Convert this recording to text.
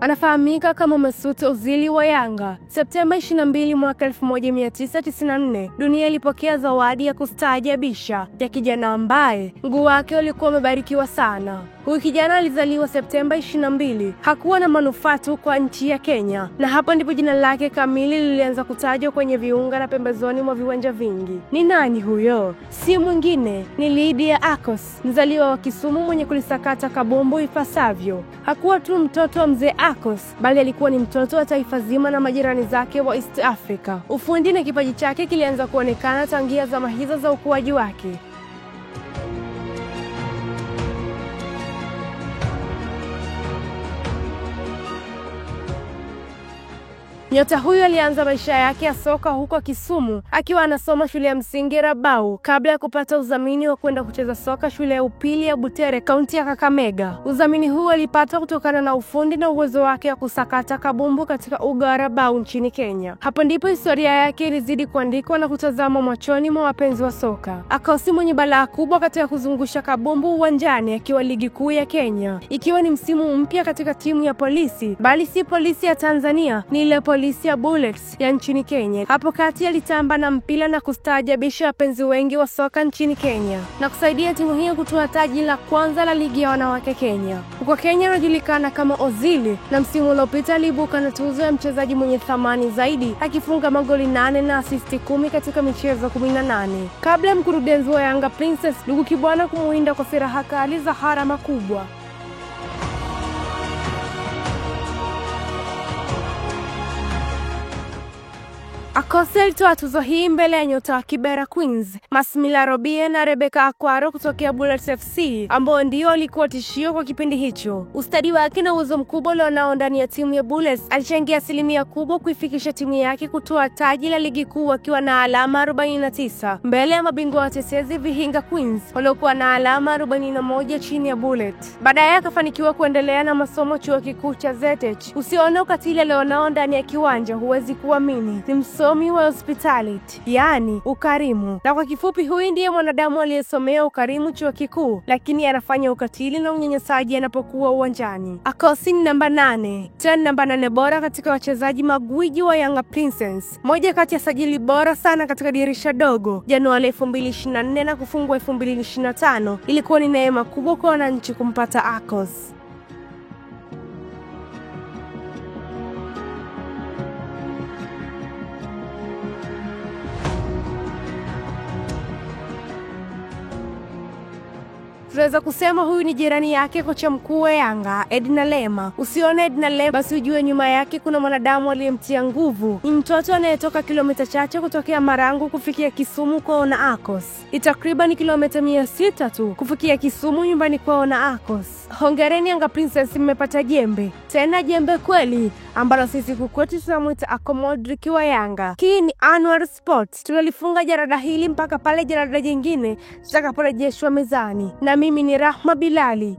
Anafahamika kama Mesut Ozil wa Yanga. Septemba 22 mwaka 1994, dunia ilipokea zawadi ya kustaajabisha ya kijana ambaye mguu wake ulikuwa umebarikiwa sana. Huyu kijana alizaliwa Septemba 22. Hakuwa na manufaa tu kwa nchi ya Kenya, na hapo ndipo jina lake kamili lilianza kutajwa kwenye viunga na pembezoni mwa viwanja vingi. Ni nani huyo? Si mwingine, ni Lydia Akos, mzaliwa wa Kisumu mwenye kulisakata kabumbu ipasavyo. Hakuwa tu mtoto wa mzee Akos, bali alikuwa ni mtoto wa taifa zima na majirani zake wa East Africa. Ufundi na kipaji chake kilianza kuonekana tangia zama hizo za ukuaji wake. Nyota huyu alianza maisha yake ya soka huko Kisumu akiwa anasoma shule ya msingi Rabau kabla ya kupata udhamini wa kwenda kucheza soka shule ya upili ya Butere, kaunti ya Kakamega. Udhamini huu alipata kutokana na ufundi na uwezo wake wa kusakata kabumbu katika uga wa Rabau nchini Kenya. Hapo ndipo historia yake ilizidi kuandikwa na kutazama machoni mwa wapenzi wa soka. Akos mwenye balaa kubwa katika kuzungusha kabumbu uwanjani akiwa ligi kuu ya Kenya, ikiwa ni msimu mpya katika timu ya Polisi, bali si Polisi ya Tanzania, ni ile Polisi ya Bullets ya nchini Kenya. Hapo kati alitamba na mpira na kustaajabisha wapenzi wengi wa soka nchini Kenya na kusaidia timu hiyo kutoa taji la kwanza la ligi ya wanawake Kenya. Huko Kenya anajulikana kama Ozil, na msimu uliopita aliibuka na tuzo ya mchezaji mwenye thamani zaidi akifunga magoli 8 na asisti 10 katika michezo 18. Kabla ya mkurugenzi wa Yanga Princess Dugu Kibwana kumuinda kwa firaha kali za harama kubwa. Akos alitoa tuzo hii mbele ya nyota wa Kibera Queens, Masmila Robie na Rebecca Akwaro kutokea Bullets FC, ambao ndio walikuwa tishio kwa kipindi hicho. Ustadi wake na uwezo mkubwa alionao ndani ya timu ya Bullets alichangia asilimia kubwa kuifikisha timu yake kutoa taji la ligi kuu akiwa na alama 49 mbele ya mabingwa watetezi Vihiga Queens waliokuwa na alama 41 chini ya Bullets. Baadaye akafanikiwa kuendelea na masomo chuo kikuu cha ZH. Usione ukatili alionao ndani ya kiwanja huwezi kuamini. Ni msomi wa hospitality, yani ukarimu. Na kwa kifupi, huyu ndiye mwanadamu aliyesomea ukarimu chuo kikuu, lakini anafanya ukatili na unyanyasaji anapokuwa uwanjani. Akos ni namba 8. Tena namba 8 bora katika wachezaji magwiji wa Yanga Princess. Moja kati ya sajili bora sana katika dirisha dogo. Januari 2024 na kufungwa 2025. Ilikuwa ni neema kubwa kwa wananchi kumpata Akos. Tunaweza kusema huyu ni jirani yake kocha mkuu wa Yanga, Edna Lema. Usione Edna Lema basi ujue nyuma yake kuna mwanadamu aliyemtia nguvu. Ni mtoto anayetoka kilomita chache kutokea Marangu kufikia Kisumu kwaona Akos. Ni takriban kilomita 600 tu kufikia Kisumu nyumbani kwaona Akos. Hongereni Yanga Princess, mmepata jembe. Tena jembe kweli, ambalo sisi kukwetu tunamuita Akomodrick wa Yanga. Hii ni Anwar Sports. Tunalifunga jarada hili mpaka pale jarada jingine tutakaporejeshwa mezani. Na mimi ni Rahma Bilali.